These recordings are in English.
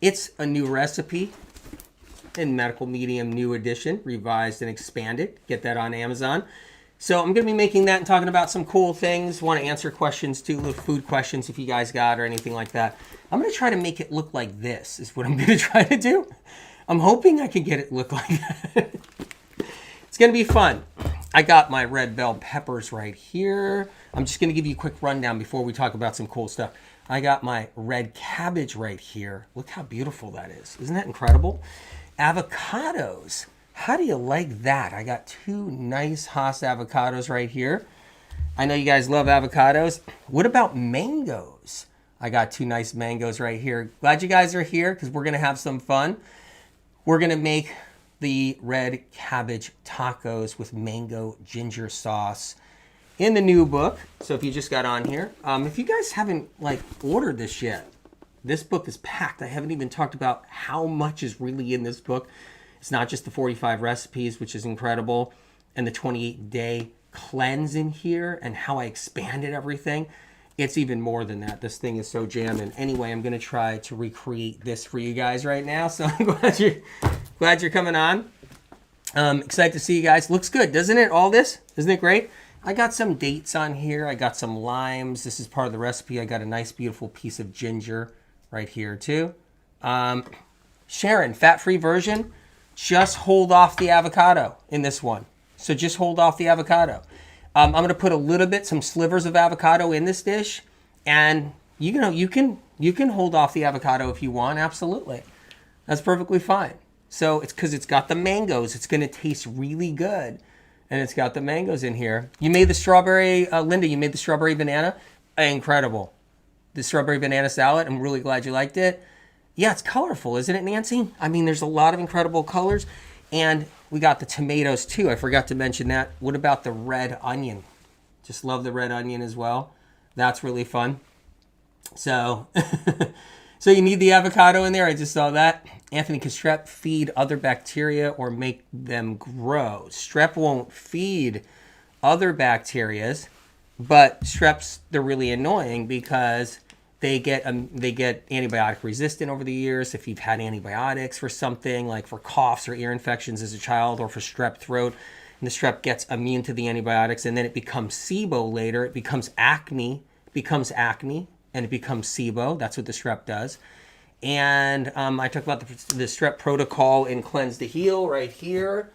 It's a new recipe in Medical Medium New Edition, revised and expanded. Get that on Amazon. So I'm going to be making that and talking about some cool things. Want to answer questions too, little food questions if you guys got or anything like that. I'm going to try to make it look like this is what I'm going to try to do. I'm hoping I can get it look like that. It's going to be fun. I got my red bell peppers right here. I'm just going to give you a quick rundown before we talk about some cool stuff. I got my red cabbage right here. Look how beautiful that is. Isn't that incredible? Avocados. How do you like that? I got 2 nice Haas avocados right here. I know you guys love avocados. What about mangoes? I got 2 nice mangoes right here. Glad you guys are here because we're going to have some fun. We're going to make the red cabbage tacos with mango ginger sauce in the new book. So if you just got on here, if you guys haven't ordered this yet, this book is packed. I haven't even talked about how much is really in this book. It's not just the 45 recipes, which is incredible, and the 28-day cleanse in here and how I expanded everything. It's even more than that. This thing is so jamming. Anyway, I'm going to try to recreate this for you guys right now. So I'm glad you're coming on. Excited to see you guys. Looks good, doesn't it? All this? Isn't it great? I got some dates on here. I got some limes. This is part of the recipe. I got a nice, beautiful piece of ginger right here, too. Sharon, fat-free version. Just hold off the avocado in this one. So just hold off the avocado. I'm going to put a little bit, some slivers of avocado in this dish. And, you can hold off the avocado if you want. Absolutely. That's perfectly fine. So it's because it's got the mangoes. It's going to taste really good. And it's got the mangoes in here. You made the strawberry, Linda, you made the strawberry banana. Incredible. The strawberry banana salad. I'm really glad you liked it. Yeah, it's colorful, isn't it, Nancy? I mean, there's a lot of incredible colors. And we got the tomatoes, too. I forgot to mention that. What about the red onion? Just love the red onion as well. That's really fun. So, so you need the avocado in there. I just saw that. Anthony, can strep feed other bacteria or make them grow? Strep won't feed other bacterias, but streps, they're really annoying because they get antibiotic resistant over the years. If you've had antibiotics for something like for coughs or ear infections as a child or for strep throat, and the strep gets immune to the antibiotics and then it becomes SIBO later. It becomes acne, and it becomes SIBO. That's what the strep does. And I talked about the strep protocol in Cleanse to Heal right here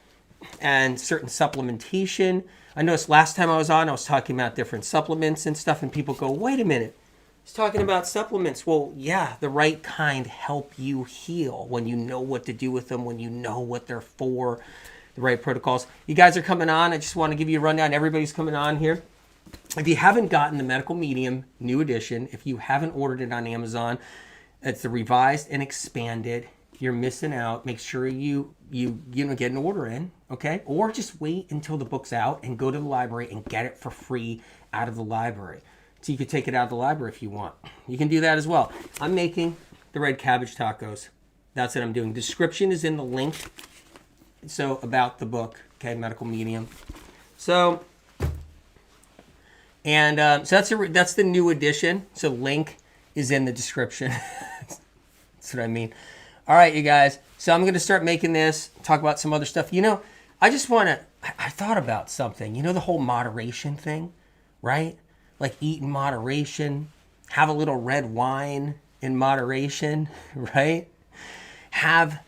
and certain supplementation. I noticed last time I was on, I was talking about different supplements and stuff, and people go, wait a minute. He's talking about supplements. Well, yeah, the right kind help you heal when you know what to do with them, when you know what they're for, the right protocols. You guys are coming on. I just want to give you a rundown. Everybody's coming on here. If you haven't gotten the Medical Medium New Edition, if you haven't ordered it on Amazon, it's the revised and expanded. You're missing out. Make sure you get an order in, okay? Or just wait until the book's out and go to the library and get it for free out of the library. So you could take it out of the library if you want. You can do that as well. I'm making the red cabbage tacos. That's what I'm doing. Description is in the link. So about the book, okay, Medical Medium. So, and so that's the new edition. So link is in the description. That's what I mean. All right, you guys. So I'm going to start making this, talk about some other stuff. I just want to, I thought about something. The whole moderation thing, right? Like eat in moderation, have a little red wine in moderation, right? Have,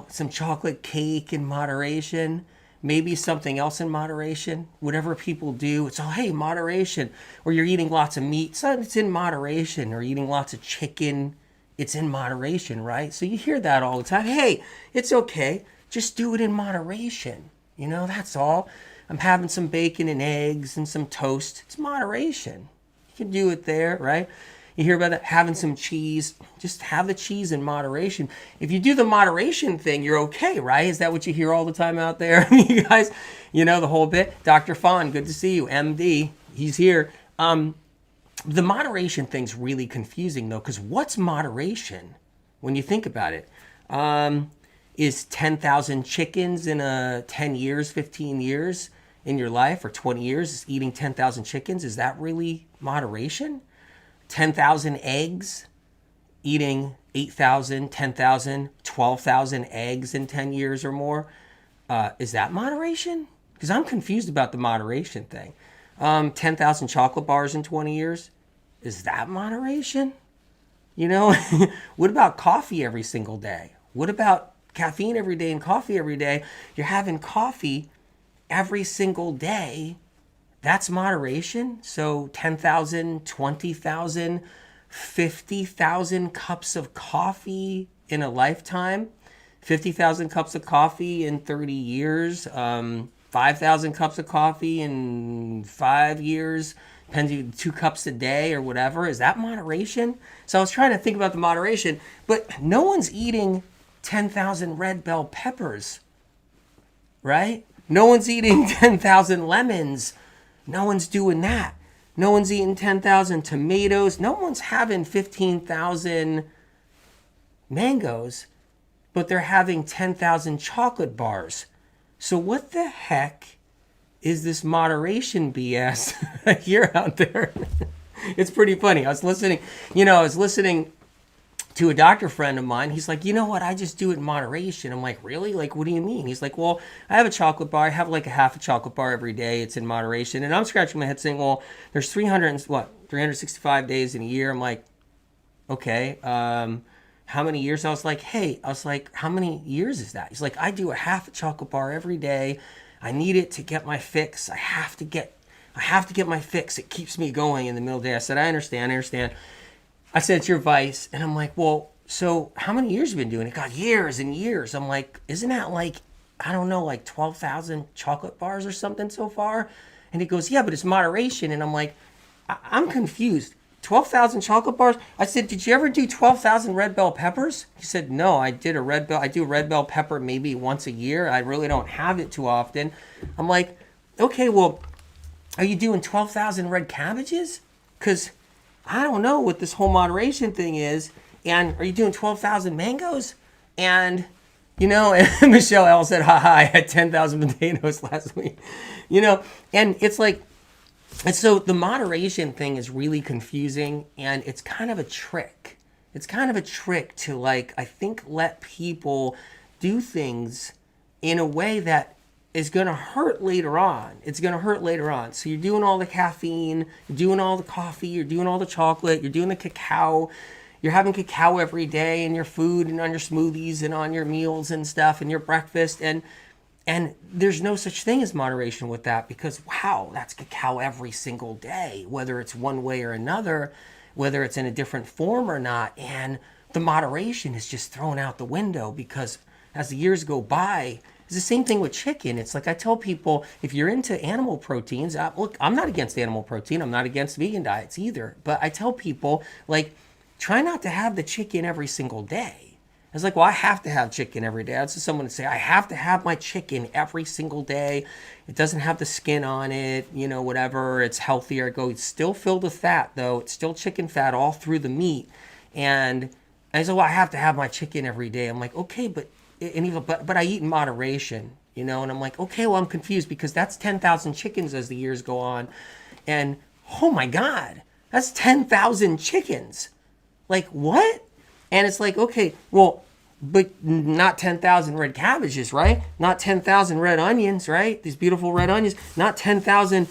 some chocolate cake in moderation, maybe something else in moderation. Whatever people do, it's all, hey, moderation. Or you're eating lots of meat, so it's in moderation. Or eating lots of chicken, it's in moderation, right? So you hear that all the time. Hey, it's okay. Just do it in moderation. That's all. I'm having some bacon and eggs and some toast. It's moderation. You can do it there, right? You hear about that, having some cheese. Just have the cheese in moderation. If you do the moderation thing, you're okay, right? Is that what you hear all the time out there? You guys, the whole bit. Dr. Fawn, good to see you. MD, he's here. The moderation thing's really confusing, though, because what's moderation when you think about it? Is 10,000 chickens in 10 years, 15 years in your life, or 20 years, is eating 10,000 chickens? Is that really moderation? 10,000 eggs eating 8,000, 10,000, 12,000 eggs in 10 years or more. Is that moderation? Because I'm confused about the moderation thing. 10,000 chocolate bars in 20 years. Is that moderation? You know, what about coffee every single day? What about caffeine every day and coffee every day? You're having coffee every single day. That's moderation. So 10,000, 20,000, 50,000 cups of coffee in a lifetime, 50,000 cups of coffee in 30 years, 5,000 cups of coffee in 5 years, depends, 2 cups a day or whatever. Is that moderation? So I was trying to think about the moderation, but no one's eating 10,000 red bell peppers, right? No one's eating 10,000 lemons. No one's doing that. No one's eating 10,000 tomatoes. No one's having 15,000 mangoes, but they're having 10,000 chocolate bars. So what the heck is this moderation BS I hear out there? It's pretty funny. I was listening to a doctor friend of mine. He's like, you know what? I just do it in moderation. I'm like, really? Like, what do you mean? He's like, well, I have a chocolate bar. I have like a half a chocolate bar every day. It's in moderation. And I'm scratching my head saying, well, there's 365 days in a year. I'm like, okay. How many years? I was like, how many years is that? He's like, I do a half a chocolate bar every day. I need it to get my fix. I have to get my fix. It keeps me going in the middle of the day. I said, I understand. I said, it's your vice. And I'm like, well, so how many years have you been doing it? God, years and years. I'm like, isn't that like, I don't know, like 12,000 chocolate bars or something so far? And he goes, yeah, but it's moderation. And I'm like, I'm confused. 12,000 chocolate bars? I said, did you ever do 12,000 red bell peppers? He said, no, I do red bell pepper maybe once a year. I really don't have it too often. I'm like, okay, well, are you doing 12,000 red cabbages? Because I don't know what this whole moderation thing is. And are you doing 12,000 mangoes? And, and Michelle L said, haha, I had 10,000 potatoes last week. And it's like, and so the moderation thing is really confusing, and it's kind of a trick. It's kind of a trick to, like, I think, let people do things in a way that is going to hurt later on. It's going to hurt later on. So you're doing all the caffeine, you're doing all the coffee, you're doing all the chocolate, you're doing the cacao. You're having cacao every day in your food and on your smoothies and on your meals and stuff and your breakfast. And there's no such thing as moderation with that, because, wow, that's cacao every single day, whether it's one way or another, whether it's in a different form or not. And the moderation is just thrown out the window, because as the years go by, it's the same thing with chicken. It's like I tell people, if you're into animal proteins, look, I'm not against animal protein. I'm not against vegan diets either. But I tell people, like, try not to have the chicken every single day. It's like, well, I have to have chicken every day. That's just someone to say, I have to have my chicken every single day. It doesn't have the skin on it, whatever. It's healthier. It's still filled with fat, though. It's still chicken fat all through the meat. And I said, well, I have to have my chicken every day. I'm like, okay, but I eat in moderation, and I'm like, okay, well, I'm confused, because that's 10,000 chickens as the years go on. And, oh, my God, that's 10,000 chickens. Like, what? And it's like, okay, well, but not 10,000 red cabbages, right? Not 10,000 red onions, right? These beautiful red onions. Not 10,000,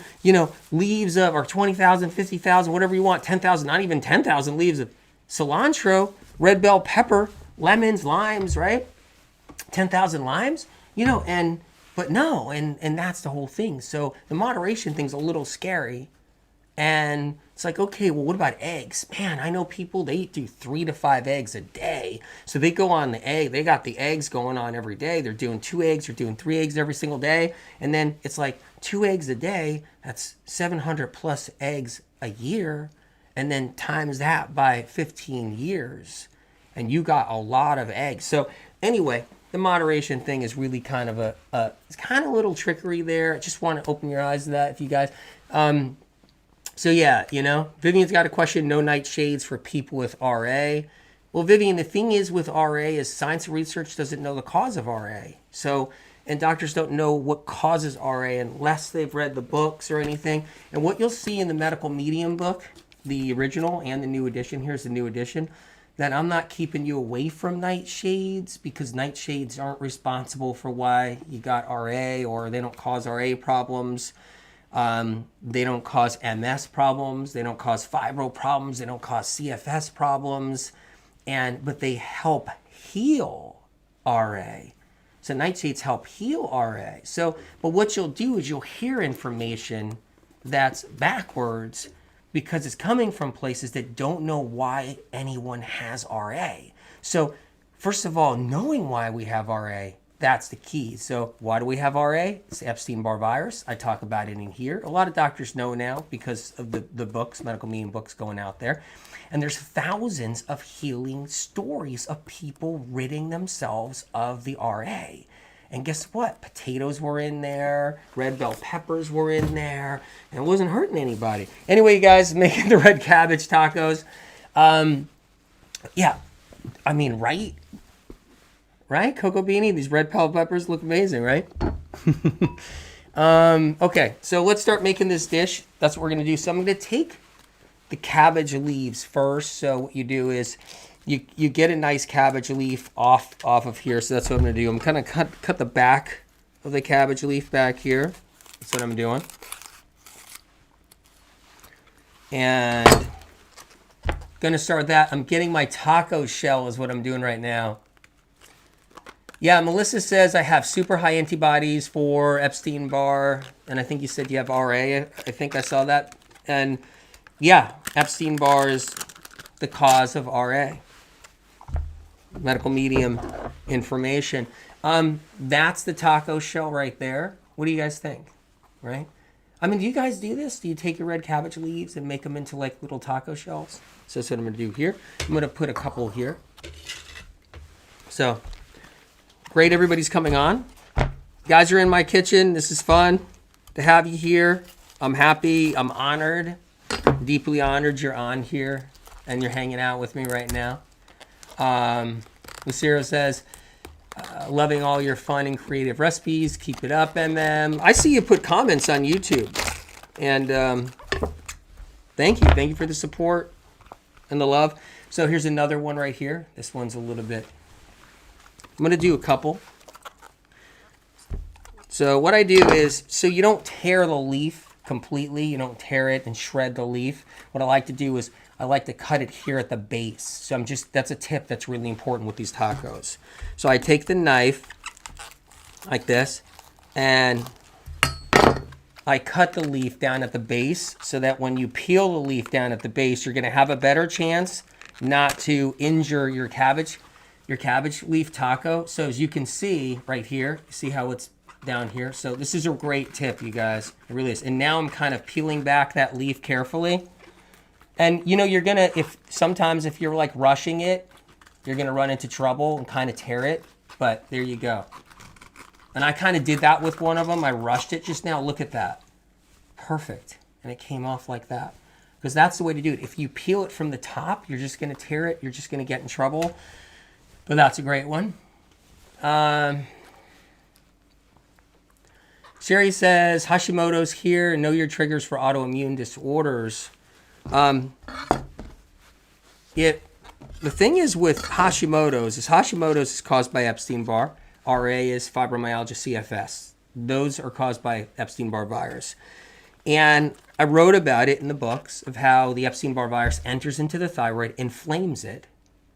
leaves of, or 20,000, 50,000, whatever you want. 10,000, not even 10,000 leaves of cilantro, red bell pepper, lemons, limes, right? 10,000 limes, but no, and that's the whole thing. So the moderation thing's a little scary. And it's like, okay, well, what about eggs? Man, I know people, they do 3 to 5 eggs a day. So they go on the egg. They got the eggs going on every day. They're doing 2 eggs. They're doing 3 eggs every single day. And then it's like 2 eggs a day. That's 700 plus eggs a year. And then times that by 15 years. And you got a lot of eggs. So anyway, the moderation thing is really kind of it's kind of a little trickery there. I just want to open your eyes to that if you guys... So yeah, Vivian's got a question, no nightshades for people with RA. Well, Vivian, the thing is with RA is science and research doesn't know the cause of RA. So, and doctors don't know what causes RA unless they've read the books or anything. And what you'll see in the medical medium book, the original and the new edition, here's the new edition, that I'm not keeping you away from nightshades, because nightshades aren't responsible for why you got RA, or they don't cause RA problems. They don't cause MS problems. They don't cause fibro problems. They don't cause CFS problems. But they help heal RA. So nightshades help heal RA. But what you'll do is you'll hear information that's backwards, because it's coming from places that don't know why anyone has RA. So first of all, knowing why we have RA, that's the key. So why do we have RA? It's Epstein-Barr virus. I talk about it in here. A lot of doctors know now because of the books, medical meeting books going out there. And there's thousands of healing stories of people ridding themselves of the RA. And guess what? Potatoes were in there. Red bell peppers were in there. And it wasn't hurting anybody. Anyway, you guys, making the red cabbage tacos. Yeah, I mean, right? Right, Coco Beanie? These red bell peppers look amazing, right? Okay, so let's start making this dish. That's what we're going to do. So I'm going to take the cabbage leaves first. So what you do is you get a nice cabbage leaf off of here. So that's what I'm going to do. I'm kind of cut the back of the cabbage leaf back here. That's what I'm doing. And going to start that. I'm getting my taco shell is what I'm doing right now. Yeah, Melissa says I have super high antibodies for Epstein-Barr. And I think you said you have RA. I think I saw that. And yeah, Epstein-Barr is the cause of RA. Medical medium information. That's the taco shell right there. What do you guys think? Right? I mean, do you guys do this? Do you take your red cabbage leaves and make them into like little taco shells? So that's what I'm going to do here. I'm going to put a couple here. So, great, everybody's coming on. Guys are in my kitchen. This is fun to have you here. I'm happy. I'm honored. Deeply honored you're on here and you're hanging out with me right now. Lucero says, loving all your fun and creative recipes. Keep it up, MM. I see you put comments on YouTube. And thank you. Thank you for the support and the love. So here's another one right here. This one's a little bit... I'm going to do a couple. So what I do is, so you don't tear the leaf completely. You don't tear it and shred the leaf. What I like to do is I like to cut it here at the base. So that's a tip that's really important with these tacos. So I take the knife like this and I cut the leaf down at the base so that when you peel the leaf down at the base, you're going to have a better chance not to injure your cabbage leaf taco. So as you can see right here, you see how it's down here. So this is a great tip, you guys. It really is. And now I'm kind of peeling back that leaf carefully. And you know, you're gonna, sometimes if you're like rushing it, you're gonna run into trouble and kind of tear it. But there you go. And I kind of did that with one of them. I rushed it just now. Look at that. Perfect. And it came off like that. Because that's the way to do it. If you peel it from the top, you're just gonna tear it. You're just gonna get in trouble. But that's a great one. Sherry says, Hashimoto's here. Know your triggers for autoimmune disorders. The thing is with Hashimoto's is caused by Epstein-Barr. RA is fibromyalgia, CFS. Those are caused by Epstein-Barr virus. And I wrote about it in the books of how the Epstein-Barr virus enters into the thyroid, inflames it,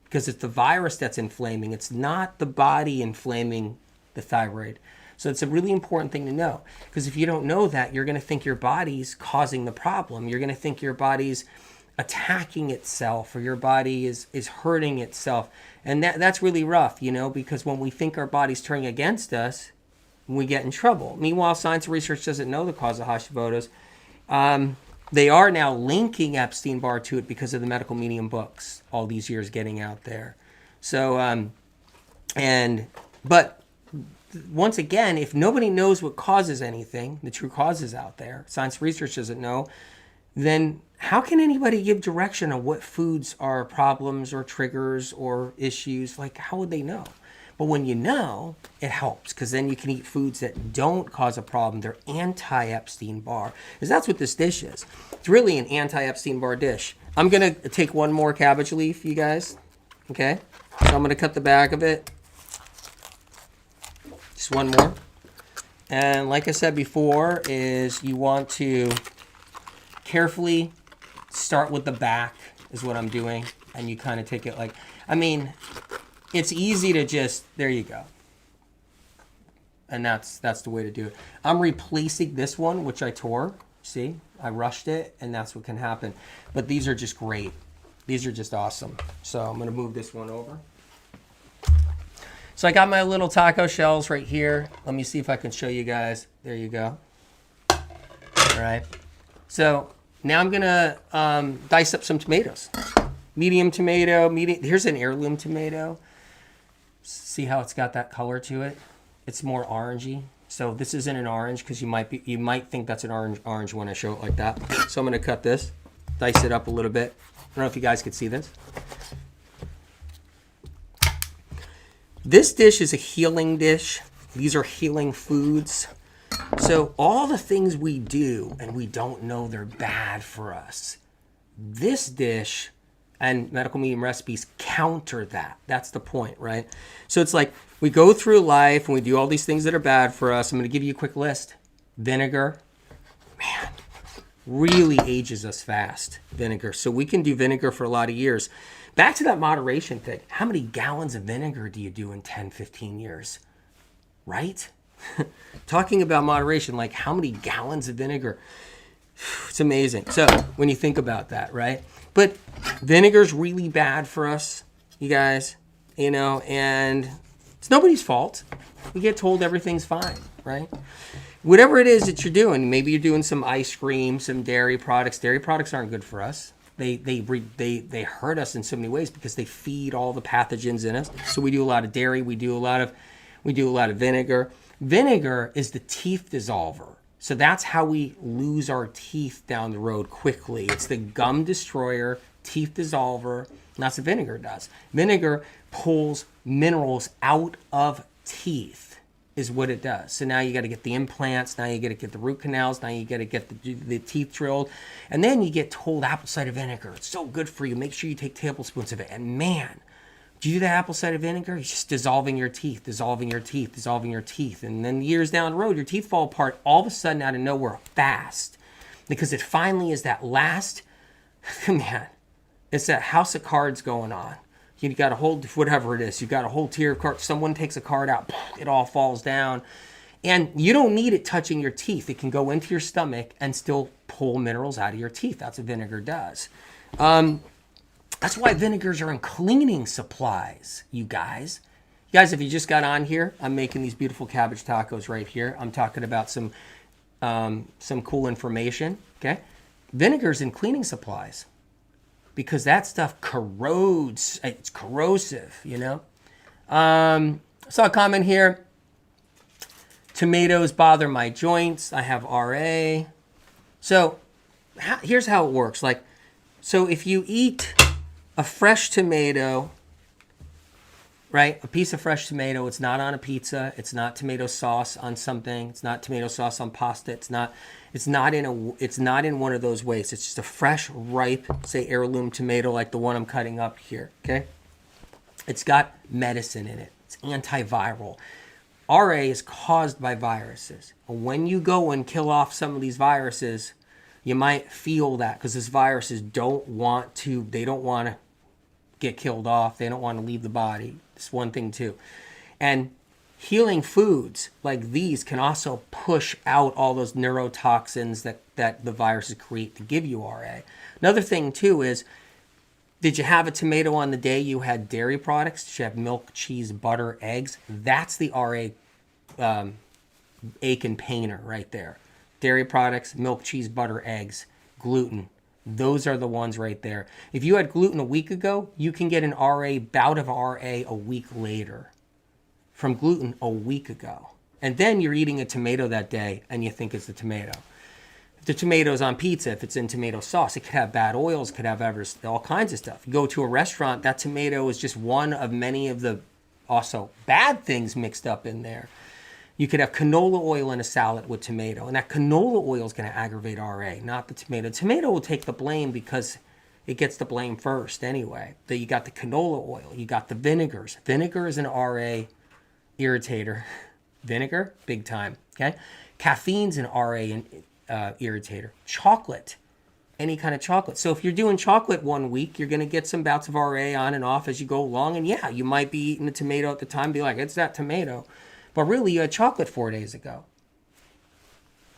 because it's the virus that's inflaming. It's not the body inflaming the thyroid. So it's a really important thing to know, because if you don't know that, you're going to think your body's causing the problem. You're going to think your body's attacking itself, or your body is hurting itself. And that's really rough, you know, because when we think our body's turning against us, we get in trouble. Meanwhile, science and research doesn't know the cause of Hashimoto's. They are now linking Epstein-Barr to it because of the medical medium books, all these years getting out there. So, but once again, if nobody knows what causes anything, the true causes out there, science research doesn't know, then how can anybody give direction on what foods are problems or triggers or issues? Like, how would they know? But when you know, it helps, because then you can eat foods that don't cause a problem. They're anti-Epstein-Barr, because that's what this dish is. It's really an anti-Epstein-Barr dish. I'm going to take one more cabbage leaf, you guys. Okay, so I'm going to cut the back of it. Just one more. And like I said before, is you want to carefully start with the back is what I'm doing. And you kind of take it like, I mean, it's easy to just, there you go. And that's the way to do it. I'm replacing this one, which I tore. See, I rushed it, and that's what can happen. But these are just great. These are just awesome. So I'm going to move this one over. So I got my little taco shells right here. Let me see if I can show you guys. There you go. All right. So now I'm going to dice up some tomatoes. Medium tomato. Here's an heirloom tomato. See how it's got that color to it? It's more orangey. So this isn't an orange because you might think that's an orange when I show it like that. So I'm going to cut this, dice it up a little bit. I don't know if you guys could see this. This dish is a healing dish. These are healing foods. So all the things we do and we don't know they're bad for us, this dish and medical medium recipes counter that. That's the point, right? So it's like we go through life and we do all these things that are bad for us. I'm going to give you a quick list. Vinegar, man, really ages us fast, vinegar. So we can do vinegar for a lot of years. Back to that moderation thing. How many gallons of vinegar do you do in 10, 15 years? Right? Talking about moderation, like how many gallons of vinegar? It's amazing. So when you think about that, right? But vinegar's really bad for us, you guys, you know, and it's nobody's fault. We get told everything's fine, right? Whatever it is that you're doing, maybe you're doing some ice cream, some dairy products. Dairy products aren't good for us. They hurt us in so many ways because they feed all the pathogens in us. So we do a lot of dairy. We do a lot of vinegar. Vinegar is the teeth dissolver. So that's how we lose our teeth down the road quickly. It's the gum destroyer, teeth dissolver, and that's what vinegar does. Vinegar pulls minerals out of teeth is what it does. So now you got to get the implants, now you got to get the root canals, now you got to get the teeth drilled, and then you get told apple cider vinegar. It's so good for you. Make sure you take tablespoons of it. And man, do you do the apple cider vinegar? It's just dissolving your teeth, dissolving your teeth, dissolving your teeth. And then years down the road, your teeth fall apart all of a sudden out of nowhere fast because it finally is that last, man, it's that house of cards going on. You got to hold whatever it is. You got to hold tier of cards. Someone takes a card out, it all falls down. And you don't need it touching your teeth. It can go into your stomach and still pull minerals out of your teeth. That's what vinegar does. That's why vinegars are in cleaning supplies, you guys. You guys, if you just got on here, I'm making these beautiful cabbage tacos right here. I'm talking about some cool information, okay? Vinegar's in cleaning supplies because that stuff corrodes. It's corrosive, you know? Saw a comment here. Tomatoes bother my joints. I have RA. So here's how it works. So if you eat a fresh tomato, right? A piece of fresh tomato. It's not on a pizza. It's not tomato sauce on something. It's not tomato sauce on pasta. It's not in one of those ways. It's just a fresh, ripe, say heirloom tomato like the one I'm cutting up here, okay? It's got medicine in it. It's antiviral. RA is caused by viruses. When you go and kill off some of these viruses, you might feel that because these viruses don't want to get killed off. They don't want to leave the body. It's one thing too. And healing foods like these can also push out all those neurotoxins that the viruses create to give you RA. Another thing too is, did you have a tomato on the day you had dairy products? Did you have milk, cheese, butter, eggs? That's the RA ache and painer right there. Dairy products, milk, cheese, butter, eggs, gluten. Those are the ones right there. If you had gluten a week ago, you can get an bout of RA a week later from gluten a week ago. And then you're eating a tomato that day and you think it's the tomato. If the tomato's on pizza, if it's in tomato sauce, it could have bad oils, could have all kinds of stuff. You go to a restaurant, that tomato is just one of many of the also bad things mixed up in there. You could have canola oil in a salad with tomato, and that canola oil is going to aggravate RA, not the tomato. Tomato will take the blame because it gets the blame first anyway. Then you got the canola oil, you got the vinegars. Vinegar is an RA irritator. Vinegar, big time, okay? Caffeine's an RA irritator. Chocolate, any kind of chocolate. So if you're doing chocolate one week, you're going to get some bouts of RA on and off as you go along. And yeah, you might be eating a tomato at the time, be like, it's that tomato. But really, you had chocolate 4 days ago.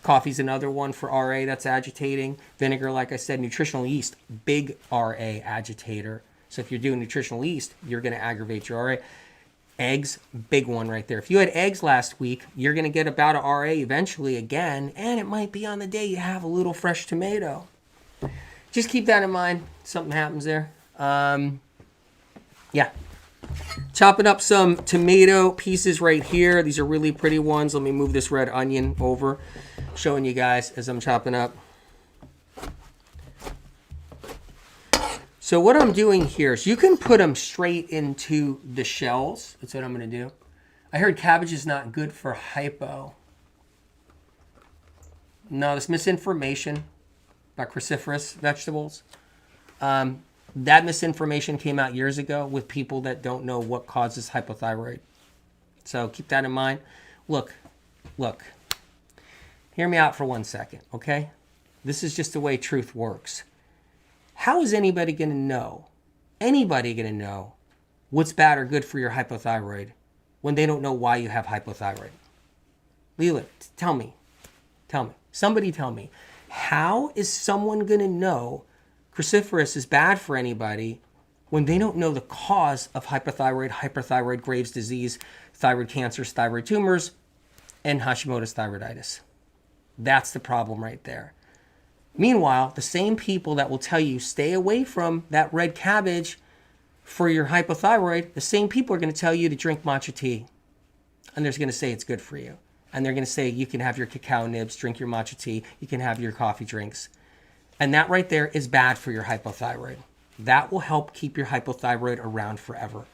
Coffee's another one for RA that's agitating. Vinegar, like I said, nutritional yeast, big RA agitator. So if you're doing nutritional yeast, you're going to aggravate your RA. Eggs, big one right there. If you had eggs last week, you're going to get about a RA eventually again, and it might be on the day you have a little fresh tomato. Just keep that in mind. Something happens there. Yeah. Chopping up some tomato pieces right here. These are really pretty ones. Let me move this red onion over, showing you guys as I'm chopping up. So what I'm doing here is you can put them straight into the shells. That's what I'm going to do. I heard cabbage is not good for hypo. No, this misinformation about cruciferous vegetables. That misinformation came out years ago with people that don't know what causes hypothyroid. So keep that in mind. Look. Hear me out for 1 second, okay? This is just the way truth works. How is anybody going to know what's bad or good for your hypothyroid when they don't know why you have hypothyroid? Leela, tell me. Somebody tell me. How is someone going to know cruciferous is bad for anybody when they don't know the cause of hyperthyroid, Graves' disease, thyroid cancers, thyroid tumors, and Hashimoto's thyroiditis? That's the problem right there. Meanwhile, the same people that will tell you stay away from that red cabbage for your hypothyroid, the same people are going to tell you to drink matcha tea. And they're going to say it's good for you. And they're going to say you can have your cacao nibs, drink your matcha tea, you can have your coffee drinks. And that right there is bad for your hypothyroid. That will help keep your hypothyroid around forever.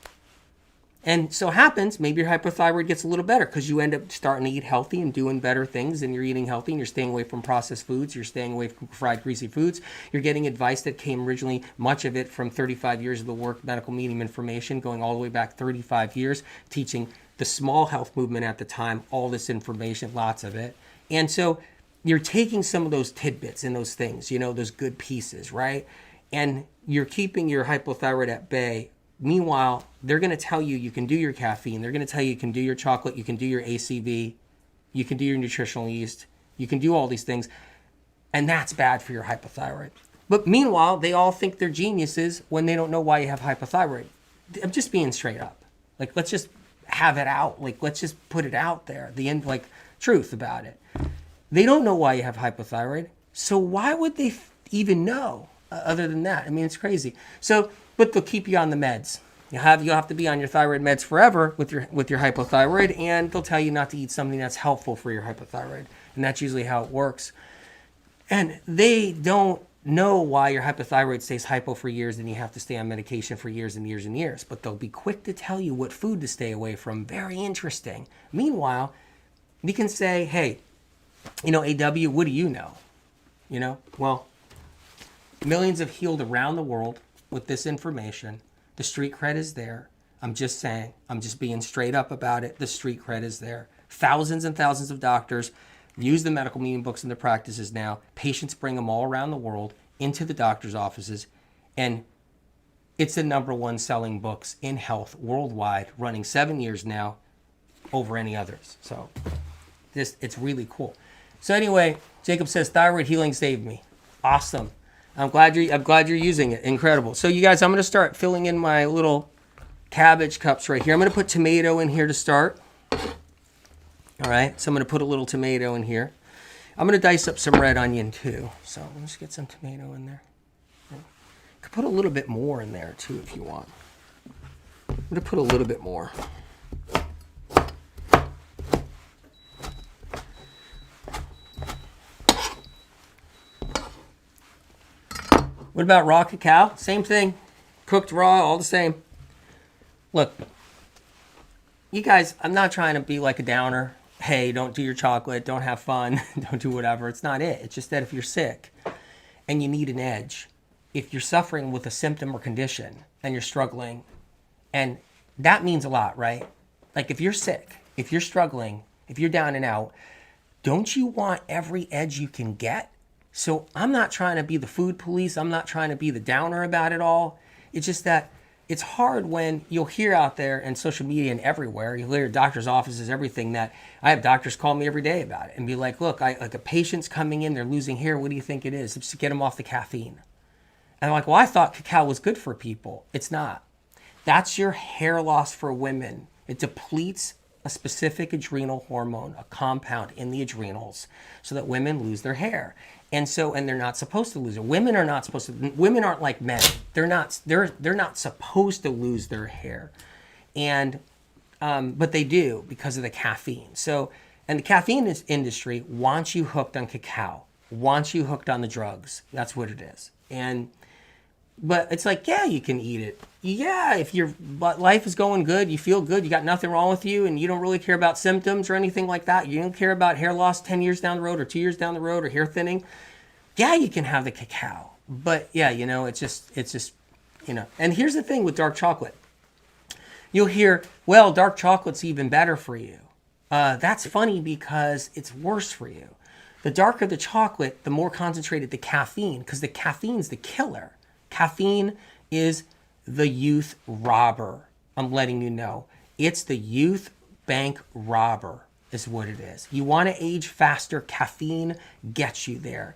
And so happens, maybe your hypothyroid gets a little better because you end up starting to eat healthy and doing better things, and you're eating healthy and you're staying away from processed foods, you're staying away from fried, greasy foods. You're getting advice that came originally, much of it from 35 years of the work, medical medium information, going all the way back 35 years, teaching the small health movement at the time, all this information, lots of it. And so you're taking some of those tidbits and those things, those good pieces, right? And you're keeping your hypothyroid at bay. Meanwhile, they're going to tell you you can do your caffeine. They're going to tell you you can do your chocolate. You can do your ACV. You can do your nutritional yeast. You can do all these things. And that's bad for your hypothyroid. But meanwhile, they all think they're geniuses when they don't know why you have hypothyroid. I'm just being straight up. Let's just have it out. Let's just put it out there. The end, truth about it. They don't know why you have hypothyroid. So why would they even know other than that? I mean, it's crazy. So, but they'll keep you on the meds. You'll have to be on your thyroid meds forever with your hypothyroid, and they'll tell you not to eat something that's helpful for your hypothyroid. And that's usually how it works. And they don't know why your hypothyroid stays hypo for years and you have to stay on medication for years and years and years. But they'll be quick to tell you what food to stay away from. Very interesting. Meanwhile, you can say, hey, AW, what do you know? Well, millions have healed around the world with this information. The street cred is there. I'm just saying. I'm just being straight up about it. The street cred is there. Thousands and thousands of doctors use the medical medium books in their practices now. Patients bring them all around the world into the doctor's offices. And it's the #1 selling books in health worldwide, running 7 years now over any others. So it's really cool. So anyway, Jacob says, thyroid healing saved me. Awesome. I'm glad you're using it. Incredible. So you guys, I'm going to start filling in my little cabbage cups right here. I'm going to put tomato in here to start. All right. So I'm going to put a little tomato in here. I'm going to dice up some red onion too. So let's get some tomato in there. You could put a little bit more in there too if you want. I'm going to put a little bit more. What about raw cacao? Same thing. Cooked raw, all the same. Look, you guys, I'm not trying to be like a downer. Hey, don't do your chocolate. Don't have fun. Don't do whatever. It's not it. It's just that if you're sick and you need an edge, if you're suffering with a symptom or condition and you're struggling, and that means a lot, right? Like if you're sick, if you're struggling, if you're down and out, don't you want every edge you can get? So I'm not trying to be the food police. I'm not trying to be the downer about it all. It's just that it's hard when you'll hear out there in social media and everywhere, you'll hear doctors' offices, everything, that I have doctors call me every day about it and be like, look, like a patient's coming in, they're losing hair. What do you think it is? Just get them off the caffeine. And I'm like, well, I thought cacao was good for people. It's not. That's your hair loss for women. It depletes a specific adrenal hormone, a compound in the adrenals, so that women lose their hair. And they're not supposed to lose it. Women are not supposed to. Women aren't like men. They're not supposed to lose their hair, and but they do because of the caffeine. So, and the caffeine industry wants you hooked on cacao, wants you hooked on the drugs. That's what it is. But it's like, yeah, you can eat it. Yeah, if your life is going good, you feel good, you got nothing wrong with you, and you don't really care about symptoms or anything like that. You don't care about hair loss 10 years down the road or 2 years down the road or hair thinning. Yeah, you can have the cacao. But yeah, it's just, And here's the thing with dark chocolate. You'll hear, well, dark chocolate's even better for you. That's funny because it's worse for you. The darker the chocolate, the more concentrated the caffeine, because the caffeine's the killer. Caffeine is the youth robber. I'm letting you know. It's the youth bank robber is what it is. You want to age faster, caffeine gets you there.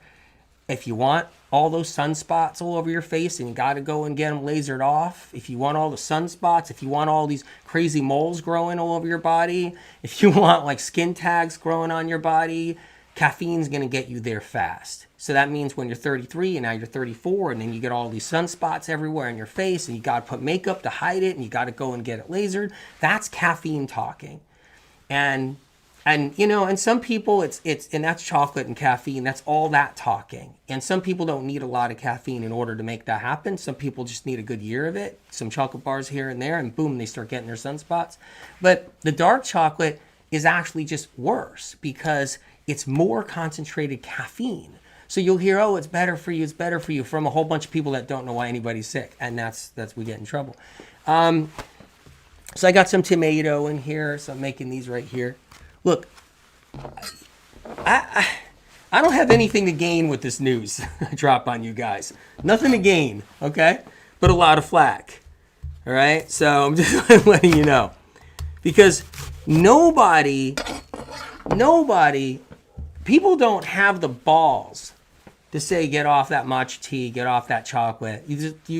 If you want all those sunspots all over your face and you got to go and get them lasered off, if you want all the sunspots, if you want all these crazy moles growing all over your body, if you want like skin tags growing on your body, caffeine's going to get you there fast. So that means when you're 33 and now you're 34 and then you get all these sunspots everywhere in your face and you got to put makeup to hide it and you got to go and get it lasered. That's caffeine talking. And some people it's and that's chocolate and caffeine. That's all that talking. And some people don't need a lot of caffeine in order to make that happen. Some people just need a good year of it, some chocolate bars here and there, and boom, they start getting their sunspots. But the dark chocolate is actually just worse because it's more concentrated caffeine. So you'll hear, oh, it's better for you from a whole bunch of people that don't know why anybody's sick. And that's we get in trouble. So I got some tomato in here. So I'm making these right here. Look, I don't have anything to gain with this news I drop on you guys. Nothing to gain, okay? But a lot of flack. All right? So I'm just letting you know. Because nobody, people don't have the balls to say, get off that matcha tea, get off that chocolate.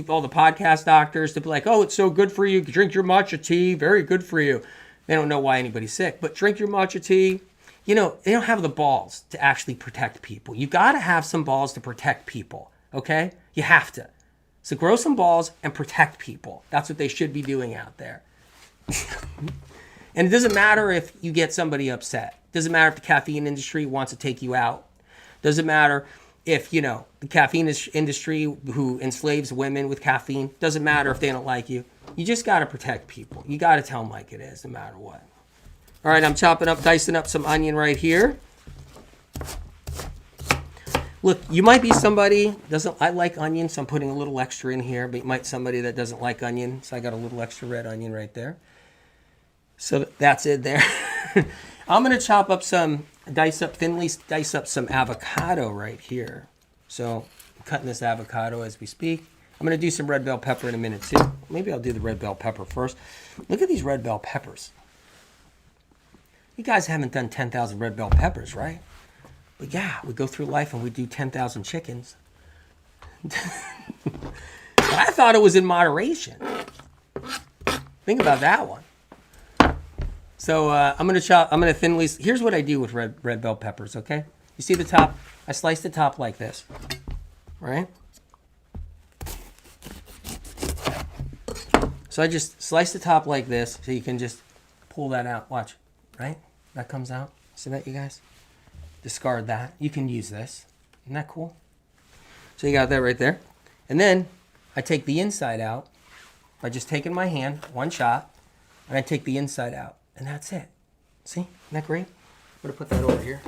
All the podcast doctors to be like, oh, it's so good for you. Drink your matcha tea, very good for you. They don't know why anybody's sick, but drink your matcha tea. They don't have the balls to actually protect people. You got to have some balls to protect people, okay? You have to. So grow some balls and protect people. That's what they should be doing out there. And it doesn't matter if you get somebody upset. It doesn't matter if the caffeine industry wants to take you out. It doesn't matter if, the caffeine industry who enslaves women with caffeine. It doesn't matter if they don't like you. You just got to protect people. You got to tell them like it is, no matter what. All right, I'm dicing up some onion right here. Look, you might be somebody I like onion, so I'm putting a little extra in here, but you might be somebody that doesn't like onion, so I got a little extra red onion right there. So that's it there. I'm going to thinly dice up some avocado right here. So I'm cutting this avocado as we speak. I'm going to do some red bell pepper in a minute too. Maybe I'll do the red bell pepper first. Look at these red bell peppers. You guys haven't done 10,000 red bell peppers, right? But yeah, we go through life and we do 10,000 chickens. But I thought it was in moderation. Think about that one. So I'm going to thinly, here's what I do with red bell peppers, okay? You see the top? I slice the top like this, right? So I just slice the top like this so you can just pull that out. Watch, right? That comes out. See that, you guys? Discard that. You can use this. Isn't that cool? So you got that right there. And then I take the inside out by just taking my hand, one shot, and I take the inside out. And that's it. See? Isn't that great? I'm going to put that over here.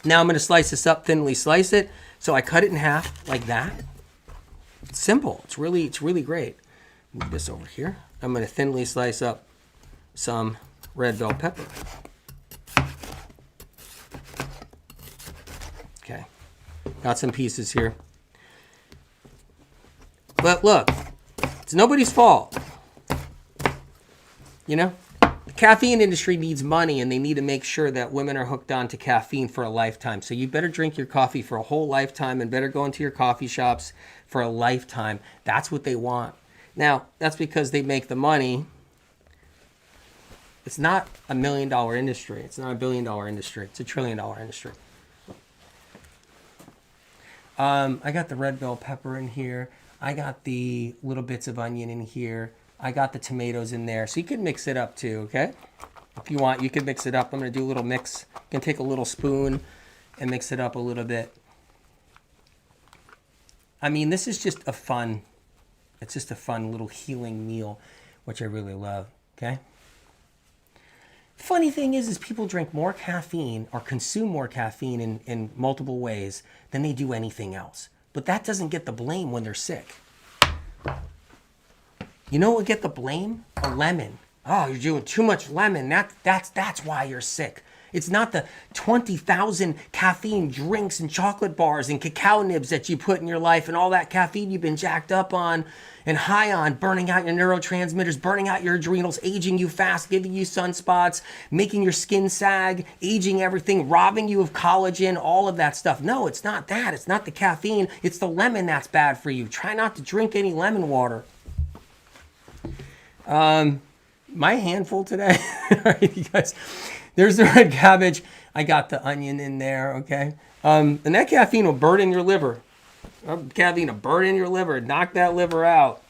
Now I'm going to slice this up, thinly slice it. So I cut it in half like that. It's simple. It's really great. Move this over here. I'm going to thinly slice up some red bell pepper. Okay. Got some pieces here. But look, it's nobody's fault. You know? The caffeine industry needs money, and they need to make sure that women are hooked on to caffeine for a lifetime. So you better drink your coffee for a whole lifetime and better go into your coffee shops for a lifetime. That's what they want. Now, that's because they make the money. It's not a $1 million industry. It's not a $1 billion industry. It's a $1 trillion industry. I got the red bell pepper in here. I got the little bits of onion in here. I got the tomatoes in there. So you can mix it up too, okay? If you want, you can mix it up. I'm going to do a little mix. You can take a little spoon and mix it up a little bit. I mean, this is just a fun, it's just a fun little healing meal, which I really love, okay? Funny thing is people drink more caffeine or consume more caffeine in multiple ways than they do anything else. But that doesn't get the blame when they're sick. You know what would get the blame? A lemon. Oh, you're doing too much lemon. That's why you're sick. It's not the 20,000 caffeine drinks and chocolate bars and cacao nibs that you put in your life and all that caffeine you've been jacked up on and high on, burning out your neurotransmitters, burning out your adrenals, aging you fast, giving you sunspots, making your skin sag, aging everything, robbing you of collagen, all of that stuff. No, it's not that. It's not the caffeine. It's the lemon that's bad for you. Try not to drink any lemon water. My handful today. All right, you guys. There's the red cabbage. I got the onion in there, okay? And that caffeine will burn in your liver. Caffeine will burn in your liver. Knock that liver out.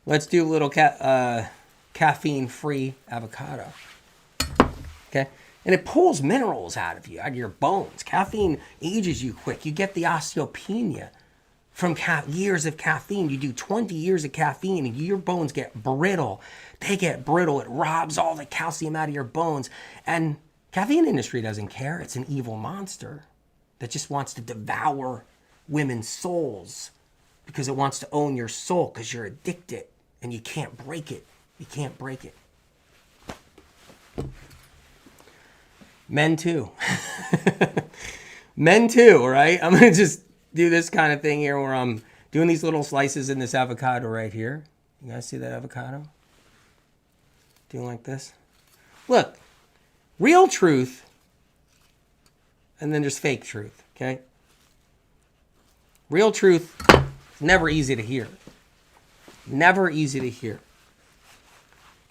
Let's do a little caffeine-free avocado. Okay? And it pulls minerals out of you, out of your bones. Caffeine ages you quick. You get the osteopenia from years of caffeine. You do 20 years of caffeine and your bones get brittle. They get brittle. It robs all the calcium out of your bones. And caffeine industry doesn't care. It's an evil monster that just wants to devour women's souls because it wants to own your soul because you're addicted and you can't break it. You can't break it. Men too. Men too, all right? I'm going to just do this kind of thing here where I'm doing these little slices in this avocado right here. You guys see that avocado? Doing like this. Look, real truth and then there's fake truth, okay? Real truth is never easy to hear. Never easy to hear.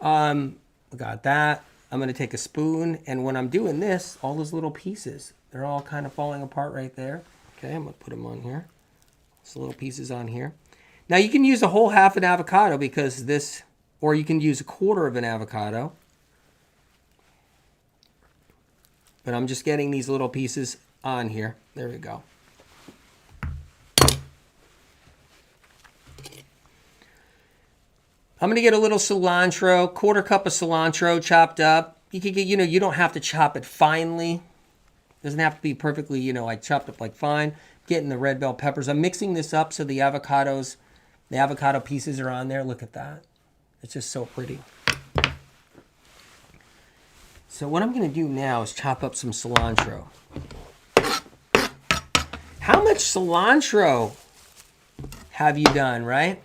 We got that. I'm going to take a spoon, and when I'm doing this, all those little pieces, they're all kind of falling apart right there. Okay, I'm going to put them on here. Those little pieces on here. Now, you can use a whole half an avocado because this, or you can use a quarter of an avocado. But I'm just getting these little pieces on here. There we go. I'm going to get a little cilantro, quarter cup of cilantro chopped up. You can get, you don't have to chop it finely. It doesn't have to be perfectly, I chopped up like fine. Getting the red bell peppers. I'm mixing this up so the avocado pieces are on there. Look at that. It's just so pretty. So what I'm going to do now is chop up some cilantro. How much cilantro have you done, right?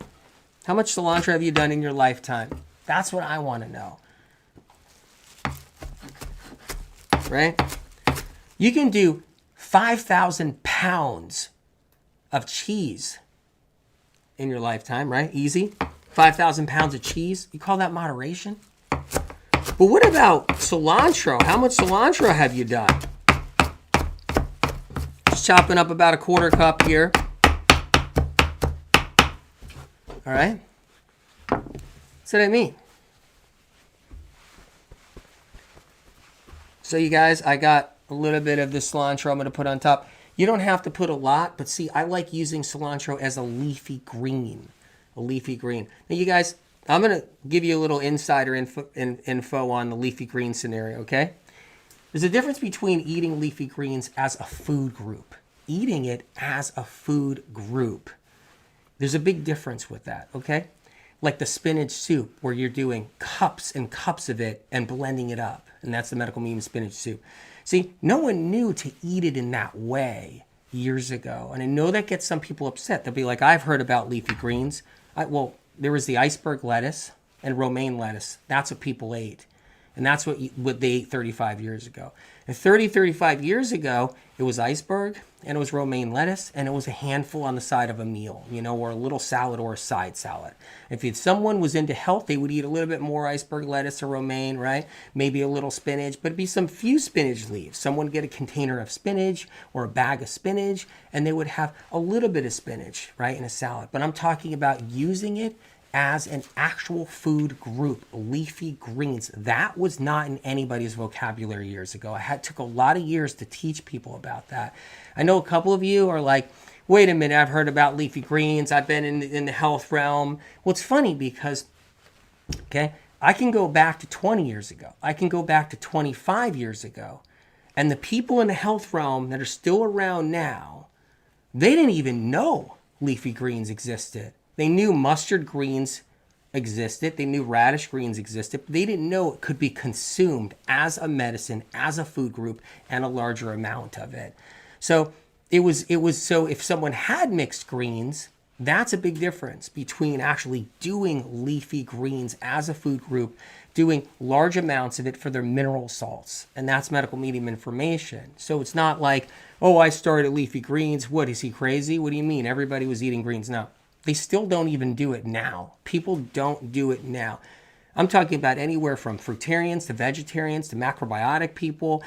How much cilantro have you done in your lifetime? That's what I want to know. Right? You can do 5,000 pounds of cheese in your lifetime, right? Easy. 5,000 pounds of cheese. You call that moderation? But what about cilantro? How much cilantro have you done? Just chopping up about a quarter cup here. All right? That's what I mean. So you guys, I got a little bit of this cilantro I'm going to put on top. You don't have to put a lot, but see, I like using cilantro as a leafy green. A leafy green. Now you guys, I'm going to give you a little insider info on the leafy green scenario, okay? There's a difference between eating leafy greens as a food group, eating it as a food group. There's a big difference with that, okay? Like the spinach soup, where you're doing cups and cups of it and blending it up. And that's the medical medium spinach soup. See, no one knew to eat it in that way years ago. And I know that gets some people upset. They'll be like, I've heard about leafy greens. Well, there was the iceberg lettuce and romaine lettuce. That's what people ate. And that's what they ate 35 years ago. And 35 years ago, it was iceberg and it was romaine lettuce and it was a handful on the side of a meal, or a little salad or a side salad. If someone was into health, they would eat a little bit more iceberg lettuce or romaine, right? Maybe a little spinach, but it'd be some few spinach leaves. Someone would get a container of spinach or a bag of spinach and they would have a little bit of spinach, right, in a salad. But I'm talking about using it as an actual food group, leafy greens. That was not in anybody's vocabulary years ago. Took a lot of years to teach people about that. I know a couple of you are like, wait a minute, I've heard about leafy greens. I've been in the health realm. Well, it's funny because, okay, I can go back to 20 years ago. I can go back to 25 years ago. And the people in the health realm that are still around now, they didn't even know leafy greens existed. They knew mustard greens existed. They knew radish greens existed. But they didn't know it could be consumed as a medicine, as a food group, and a larger amount of it. So so if someone had mixed greens, that's a big difference between actually doing leafy greens as a food group, doing large amounts of it for their mineral salts. And that's medical medium information. So it's not like, oh, I started leafy greens. What, is he crazy? What do you mean? Everybody was eating greens. No. They still don't even do it now. People don't do it now. I'm talking about anywhere from fruitarians to vegetarians to macrobiotic people,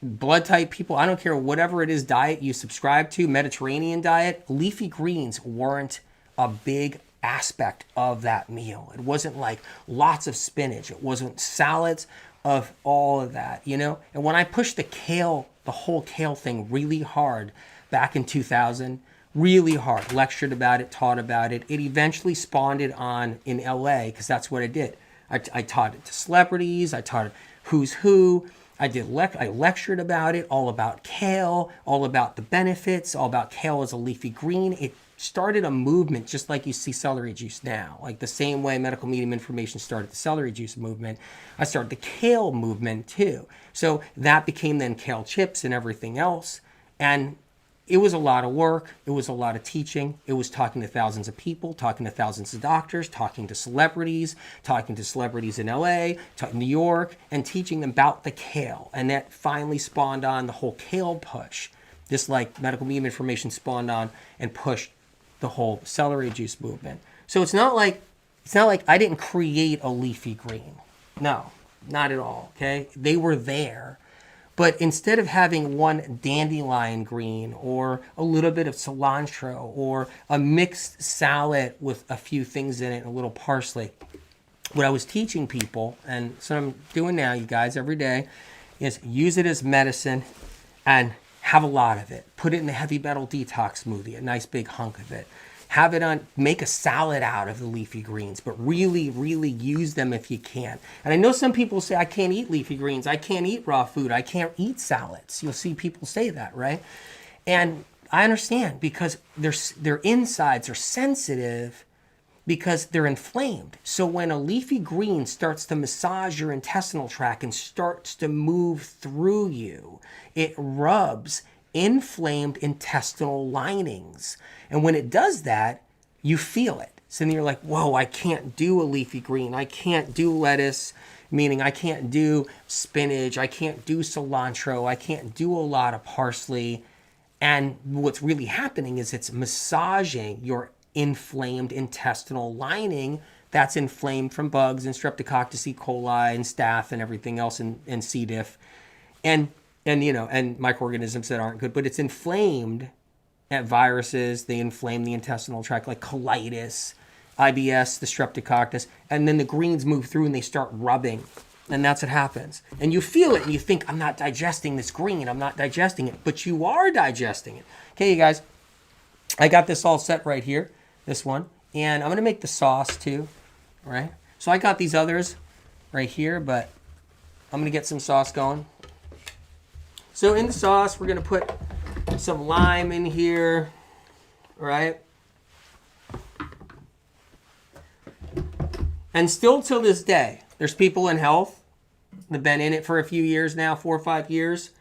blood type people. I don't care whatever it is diet you subscribe to, Mediterranean diet, leafy greens weren't a big aspect of that meal. It wasn't like lots of spinach. It wasn't salads of all of that, And when I pushed the whole kale thing really hard back in 2000, really hard, lectured about it, taught about it. It eventually spawned it on in LA because that's what I did. I taught it to celebrities. I taught it who's who. I lectured about it, all about kale, all about the benefits, all about kale as a leafy green. It started a movement just like you see celery juice now. Like the same way medical medium information started the celery juice movement, I started the kale movement too. So that became then kale chips and everything else. And it was a lot of work. It was a lot of teaching. It was talking to thousands of people, talking to thousands of doctors, talking to celebrities in LA, talking New York, and teaching them about the kale. And that finally spawned on the whole kale push. Just like medical medium information spawned on and pushed the whole celery juice movement. So it's not like I didn't create a leafy green. No, not at all. Okay, they were there. But instead of having one dandelion green or a little bit of cilantro or a mixed salad with a few things in it and a little parsley, what I was teaching people, and so I'm doing now, you guys, every day, is use it as medicine and have a lot of it. Put it in the heavy metal detox smoothie, a nice big hunk of it. Have it on, make a salad out of the leafy greens, but really, really use them if you can. And I know some people say, I can't eat leafy greens. I can't eat raw food. I can't eat salads. You'll see people say that, right? And I understand because their insides are sensitive because they're inflamed. So when a leafy green starts to massage your intestinal tract and starts to move through you, it rubs inflamed intestinal linings. And when it does that, you feel it. So then you're like, whoa, I can't do a leafy green. I can't do lettuce, meaning I can't do spinach. I can't do cilantro. I can't do a lot of parsley. And what's really happening is it's massaging your inflamed intestinal lining that's inflamed from bugs and Streptococcus E. coli and staph and everything else and C. diff. And microorganisms that aren't good, but it's inflamed at viruses. They inflame the intestinal tract, like colitis, IBS, the Streptococcus, and then the greens move through and they start rubbing, and that's what happens. And you feel it, and you think, I'm not digesting this green, I'm not digesting it, but you are digesting it. Okay, you guys, I got this all set right here, this one, and I'm gonna make the sauce too, right? So I got these others right here, but I'm going to get some sauce going. So in the sauce, we're going to put some lime in here, right? And still till this day, there's people in health that have been in it for a few years now, 4 or 5 years.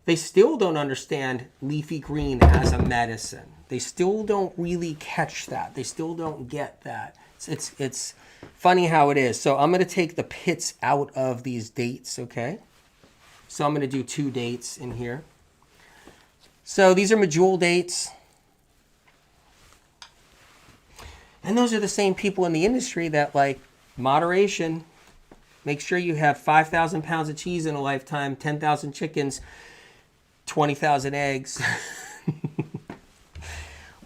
They still don't understand leafy green as a medicine. They still don't really catch that. They still don't get that. It's funny how it is. So I'm going to take the pits out of these dates, okay? So I'm going to do 2 dates in here. So these are medjool dates. And those are the same people in the industry that like moderation. Make sure you have 5,000 pounds of cheese in a lifetime, 10,000 chickens, 20,000 eggs.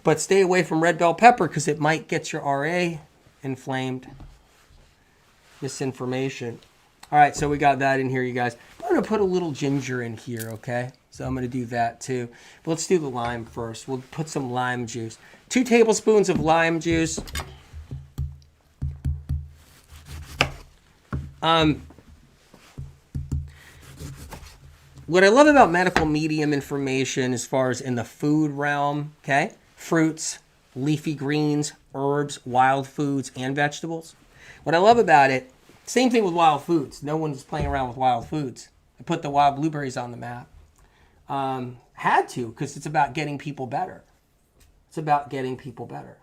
But stay away from red bell pepper because it might get your RA inflamed. Misinformation. All right, so we got that in here, you guys. I'm going to put a little ginger in here, okay? So I'm going to do that too. But let's do the lime first. We'll put some lime juice. 2 tablespoons of lime juice. What I love about medical medium information as far as in the food realm, okay? Fruits, leafy greens, herbs, wild foods, and vegetables. What I love about it, same thing with wild foods. No one's playing around with wild foods. I put the wild blueberries on the map. Had to, because it's about getting people better. It's about getting people better.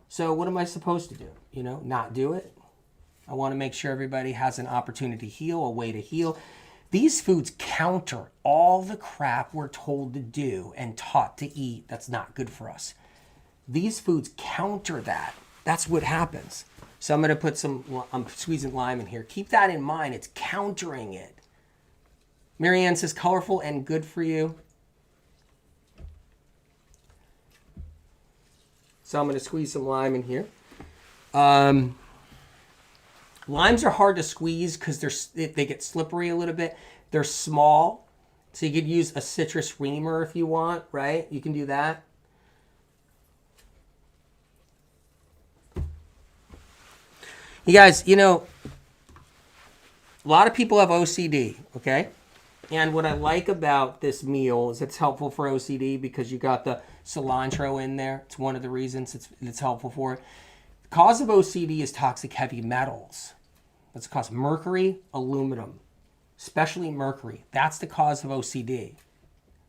So what am I supposed to do? You know, not do it? I want to make sure everybody has an opportunity to heal, a way to heal. These foods counter all the crap we're told to do and taught to eat that's not good for us. These foods counter that. That's what happens. So I'm going to put I'm squeezing lime in here. Keep that in mind. It's countering it. Marianne says colorful and good for you. So I'm going to squeeze some lime in here. Limes are hard to squeeze because they get slippery a little bit. They're small. So you could use a citrus reamer if you want, right? You can do that. You guys, you know, a lot of people have OCD, okay? And what I like about this meal is it's helpful for OCD because you got the cilantro in there. It's one of the reasons it's helpful for it. The cause of OCD is toxic heavy metals. That's the cause. Mercury, aluminum, especially mercury. That's the cause of OCD,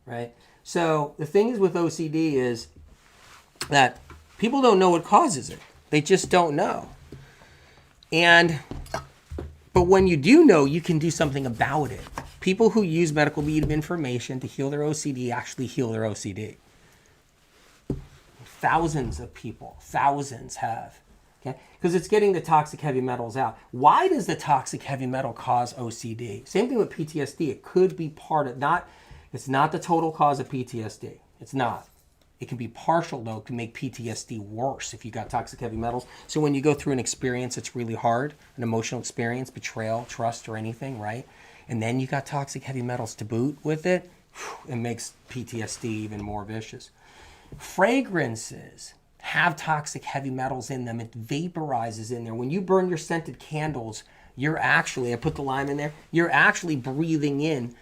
right? So the thing is with OCD is that people don't know what causes it. They just don't know. But when you do know, you can do something about it. People who use medical medium information to heal their OCD actually heal their OCD. Thousands of people, thousands have. Okay, because it's getting the toxic heavy metals out. Why does the toxic heavy metal cause OCD? Same thing with PTSD. It could be part of it's not the total cause of PTSD. It's not. It can be partial though. It can make PTSD worse if you got toxic heavy metals. So when you go through an experience that's really hard, an emotional experience, betrayal, trust, or anything, right? And then you got toxic heavy metals to boot with it, it makes PTSD even more vicious. Fragrances have toxic heavy metals in them. It vaporizes in there. When you burn your scented candles, I put the lime in there, you're actually breathing in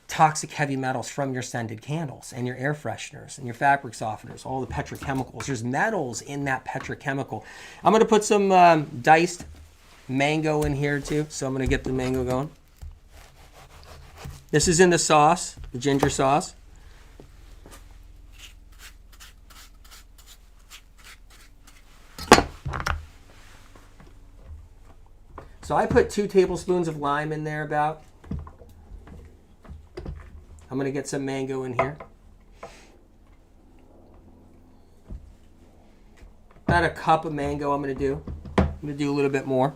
toxic heavy metals from your scented candles and your air fresheners and your fabric softeners, all the petrochemicals. There's metals in that petrochemical. I'm going to put some diced mango in here too. So I'm going to get the mango going. This is in the sauce, the ginger sauce. So I put 2 tablespoons of lime in there about. I'm going to get some mango in here. About a cup of mango I'm going to do. I'm going to do a little bit more.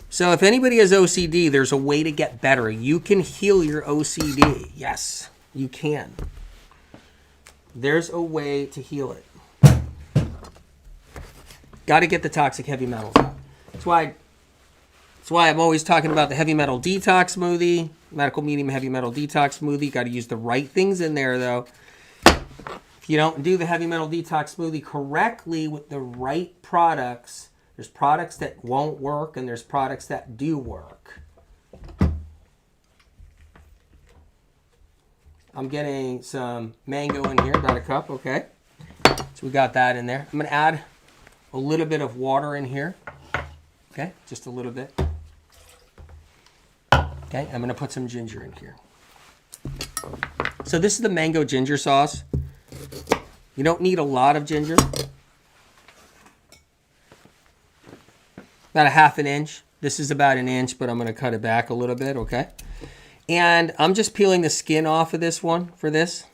So if anybody has OCD, there's a way to get better. You can heal your OCD. Yes, you can. There's a way to heal it. Got to get the toxic heavy metals out. That's why I'm always talking about the heavy metal detox smoothie, medical medium heavy metal detox smoothie. Got to use the right things in there, though. If you don't do the heavy metal detox smoothie correctly with the right products, There's products that won't work, and there's products that do work. I'm getting some mango in here, about a cup, okay. So we got that in there. I'm gonna add a little bit of water in here, okay, just a little bit. Okay, I'm gonna put some ginger in here. So this is the mango ginger sauce. You don't need a lot of ginger. About a half an inch. This is about an inch, but I'm gonna cut it back a little bit, okay? And I'm just peeling the skin off of this one for this.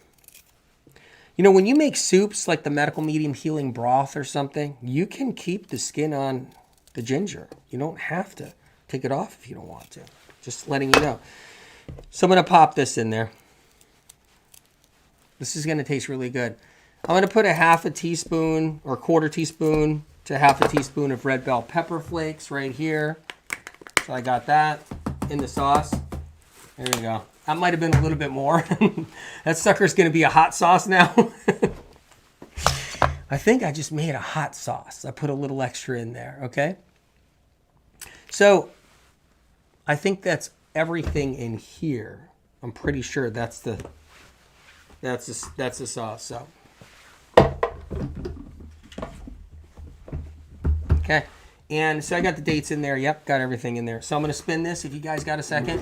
You know, when you make soups like the medical medium healing broth or something, you can keep the skin on the ginger. You don't have to take it off if you don't want to. Just letting you know. So I'm going to pop this in there. This is going to taste really good. I'm going to put a half a teaspoon or quarter teaspoon to half a teaspoon of red bell pepper flakes right here. So I got that in the sauce. There you go. That might have been a little bit more. That sucker's going to be a hot sauce now. I think I just made a hot sauce. I put a little extra in there, okay? So I think that's everything in here. I'm pretty sure that's the sauce. So okay. And so I got the dates in there. Yep, got everything in there. So I'm going to spin this if you guys got a second.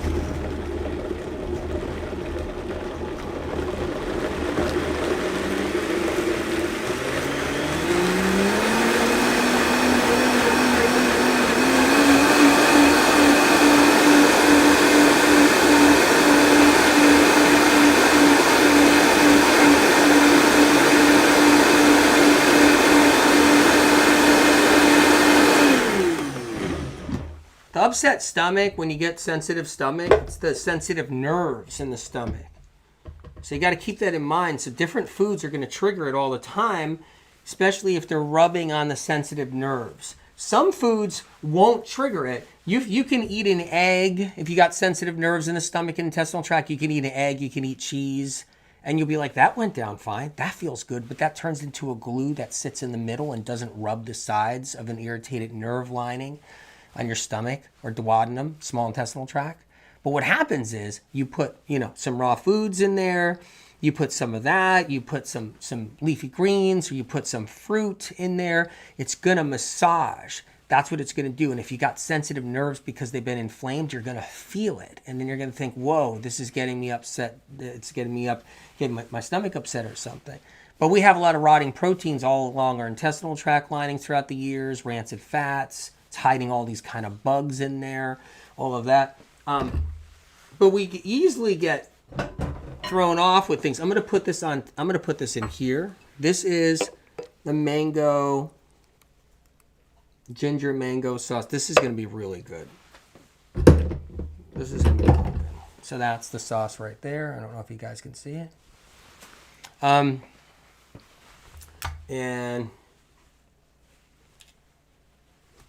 Upset stomach, when you get sensitive stomach, it's the sensitive nerves in the stomach. So you got to keep that in mind. So different foods are going to trigger it all the time, especially if they're rubbing on the sensitive nerves. Some foods won't trigger it. You can eat an egg. If you got sensitive nerves in the stomach and intestinal tract, you can eat an egg, you can eat cheese, and you'll be like, that went down fine. That feels good, but that turns into a glue that sits in the middle and doesn't rub the sides of an irritated nerve lining on your stomach or duodenum, small intestinal tract. But what happens is you put, some raw foods in there, you put some of that, you put some leafy greens, or you put some fruit in there. It's gonna massage. That's what it's gonna do. And if you got sensitive nerves because they've been inflamed, you're gonna feel it. And then you're gonna think, whoa, this is getting me upset. It's getting my stomach upset or something. But we have a lot of rotting proteins all along our intestinal tract lining throughout the years, rancid fats. It's hiding all these kind of bugs in there, all of that. But we easily get thrown off with things. I'm going to put this in here. This is the ginger mango sauce. This is going to be really good. This is going to be really good. So that's the sauce right there. I don't know if you guys can see it. And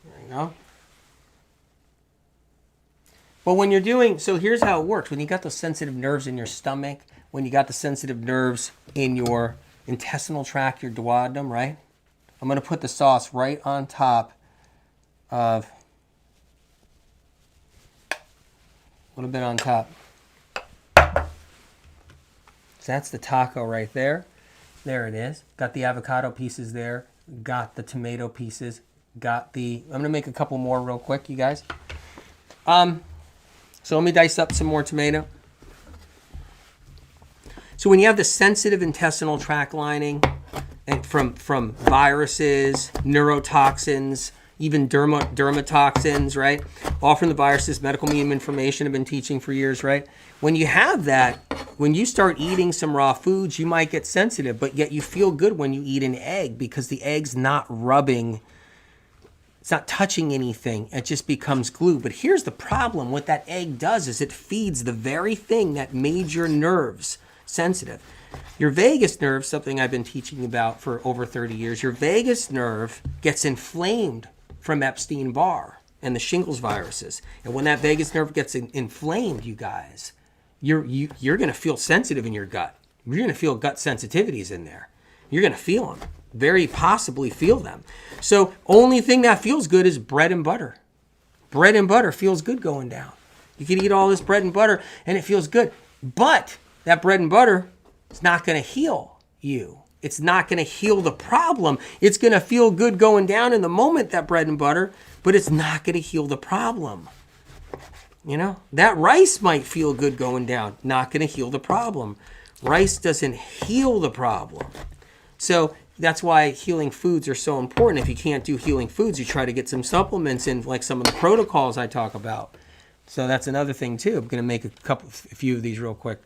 there you go. But when you're doing, so here's how it works. When you got those sensitive nerves in your stomach, when you got the sensitive nerves in your intestinal tract, your duodenum, right? I'm going to put the sauce right on top of, a little bit on top. So that's the taco right there. There it is. Got the avocado pieces there. Got the tomato pieces. I'm going to make a couple more real quick, you guys. So let me dice up some more tomato. So when you have the sensitive intestinal tract lining and from viruses, neurotoxins, even dermatoxins, right? All from the viruses, medical medium information I've been teaching for years, right? When you have that, when you start eating some raw foods, you might get sensitive, but yet you feel good when you eat an egg because the egg's not rubbing. It's not touching anything. It just becomes glue. But here's the problem. What that egg does is it feeds the very thing that made your nerves sensitive. Your vagus nerve, something I've been teaching about for over 30 years, your vagus nerve gets inflamed from Epstein, Barr, and the shingles viruses. And when that vagus nerve gets inflamed, you guys, you're going to feel sensitive in your gut. You're going to feel gut sensitivities in there. You're going to feel them. very possibly feel them. So only thing that feels good is bread and butter. Bread and butter feels good going down. You can eat all this bread and butter and it feels good. But that bread and butter is not going to heal you. It's not going to heal the problem. It's going to feel good going down in the moment, that bread and butter, but it's not going to heal the problem. You know, that rice might feel good going down, not going to heal the problem. Rice doesn't heal the problem. So that's why healing foods are so important. If you can't do healing foods, you try to get some supplements in, like some of the protocols I talk about. So that's another thing too. I'm going to make a few of these real quick.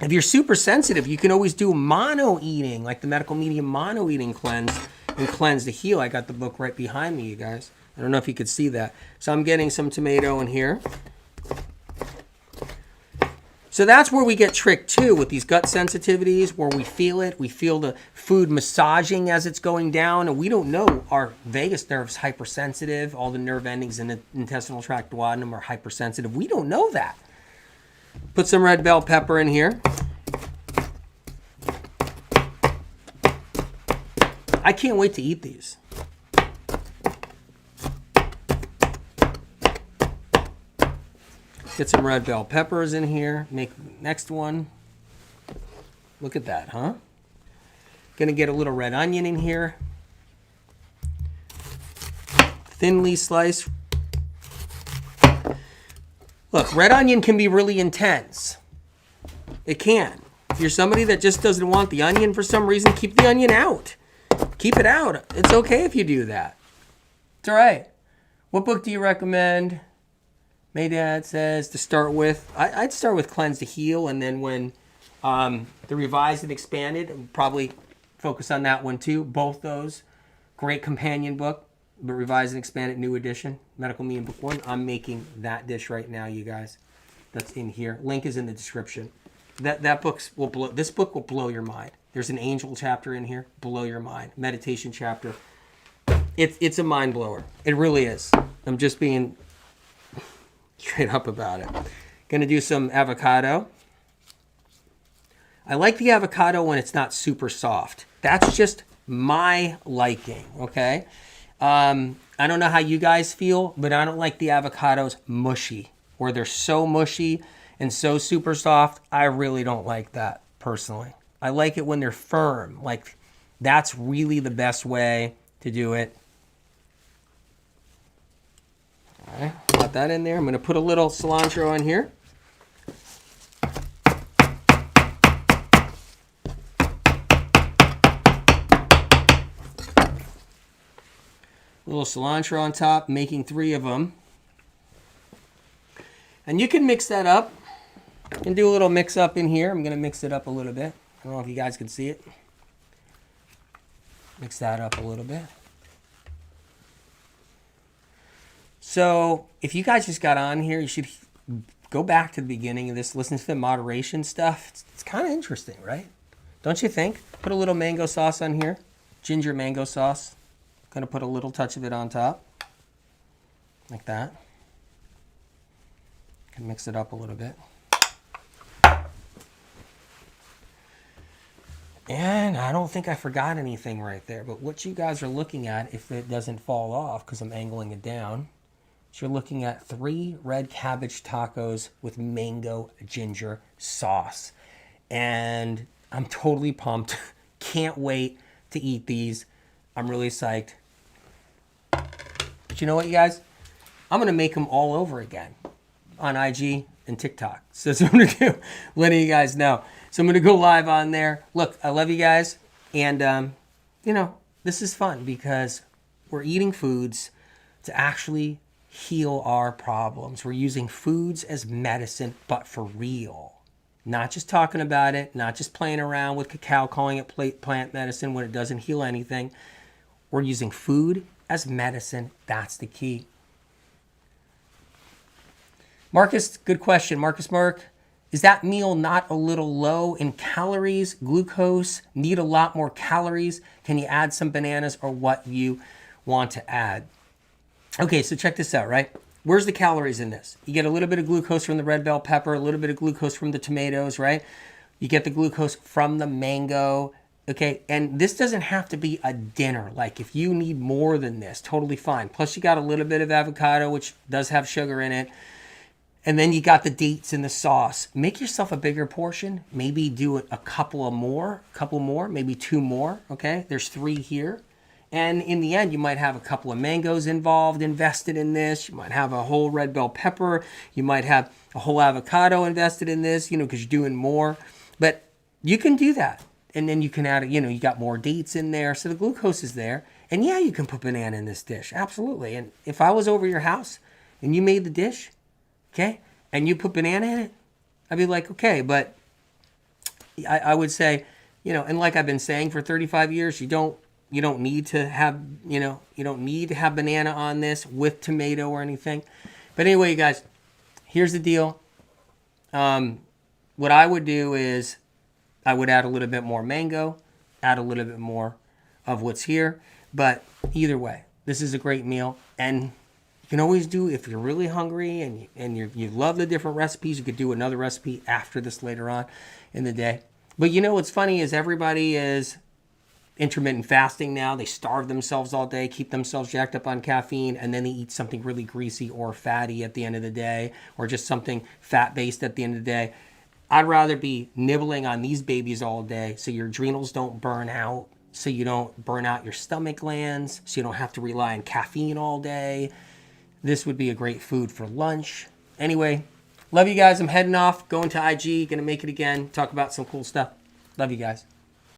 If you're super sensitive, you can always do mono eating, like the medical medium mono eating cleanse and cleanse to heal. I got the book right behind me, you guys. I don't know if you could see that. So I'm getting some tomato in here. So that's where we get tricked too with these gut sensitivities, where we feel it. We feel the food massaging as it's going down, and we don't know our vagus nerve is hypersensitive. All the nerve endings in the intestinal tract duodenum are hypersensitive. We don't know that. Put some red bell pepper in here. I can't wait to eat these. Get some red bell peppers in here. Make next one. Look at that, huh? Gonna get a little red onion in here. Thinly sliced. Look, red onion can be really intense. It can. If you're somebody that just doesn't want the onion for some reason, keep the onion out. Keep it out. It's okay if you do that. It's all right. What book do you recommend? Maydad says to start with. I'd start with Cleanse to Heal, and then when the Revised and Expanded, probably focus on that one too. Both those. Great companion book, but Revised and Expanded New Edition, Medical Medium Book 1. I'm making that dish right now, you guys. That's in here. Link is in the description. That book's will blow. This book will blow your mind. There's an angel chapter in here. Blow your mind. Meditation chapter. It's a mind blower. It really is. I'm just being straight up about it. Gonna do some avocado. I like the avocado when it's not super soft. That's just my liking, okay? I don't know how you guys feel, but I don't like the avocados mushy, where they're so mushy and so super soft. I really don't like that, personally. I like it when they're firm. Like, that's really the best way to do it. All right, got that in there. I'm gonna put a little cilantro in here. A little cilantro on top, making 3 of them. And you can mix that up. You can do a little mix up in here. I'm gonna mix it up a little bit. I don't know if you guys can see it. Mix that up a little bit. So if you guys just got on here, you should go back to the beginning of this, listen to the moderation stuff. It's kind of interesting, right? Don't you think? Put a little mango sauce on here. Ginger mango sauce. Gonna put a little touch of it on top. Like that. Can mix it up a little bit. And I don't think I forgot anything right there, but what you guys are looking at, if it doesn't fall off because I'm angling it down, so you're looking at 3 red cabbage tacos with mango ginger sauce. And I'm totally pumped. Can't wait to eat these. I'm really psyched. But you know what, you guys? I'm going to make them all over again on IG and TikTok. So that's what I'm going to do, letting you guys know. So I'm going to go live on there. Look, I love you guys. And, you know, this is fun because we're eating foods to actually heal our problems. We're using foods as medicine, but for real. Not just talking about it, not just playing around with cacao, calling it plant medicine when it doesn't heal anything. We're using food as medicine. That's the key. Marcus, good question. Marcus Mark, is that meal not a little low in calories? Glucose need a lot more calories. Can you add some bananas or what you want to add? Okay, so check this out, right? Where's the calories in this? You get a little bit of glucose from the red bell pepper, a little bit of glucose from the tomatoes, right? You get the glucose from the mango. Okay, and this doesn't have to be a dinner. Like if you need more than this, totally fine. Plus you got a little bit of avocado, which does have sugar in it. And then you got the dates in the sauce. Make yourself a bigger portion. Maybe do a couple more, maybe 2 more. Okay, there's 3 here. And in the end, you might have a couple of mangoes invested in this. You might have a whole red bell pepper. You might have a whole avocado invested in this, because you're doing more. But you can do that. And then you can add, you got more dates in there. So the glucose is there. And yeah, you can put banana in this dish. Absolutely. And if I was over your house and you made the dish, okay, and you put banana in it, I'd be like, okay. But I would say, and like I've been saying for 35 years, you don't need to have, you don't need to have banana on this with tomato or anything. But anyway, you guys, here's the deal. What I would do is I would add a little bit more mango, add a little bit more of what's here. But either way, this is a great meal. And you can always do, if you're really hungry and you love the different recipes, you could do another recipe after this later on in the day. But what's funny is everybody is intermittent fasting now. They starve themselves all day, keep themselves jacked up on caffeine, and then they eat something really greasy or fatty at the end of the day, or just something fat-based at the end of the day. I'd rather be nibbling on these babies all day so your adrenals don't burn out, so you don't burn out your stomach glands, so you don't have to rely on caffeine all day. This would be a great food for lunch. Anyway, love you guys. I'm heading off, going to IG, going to make it again, talk about some cool stuff. Love you guys.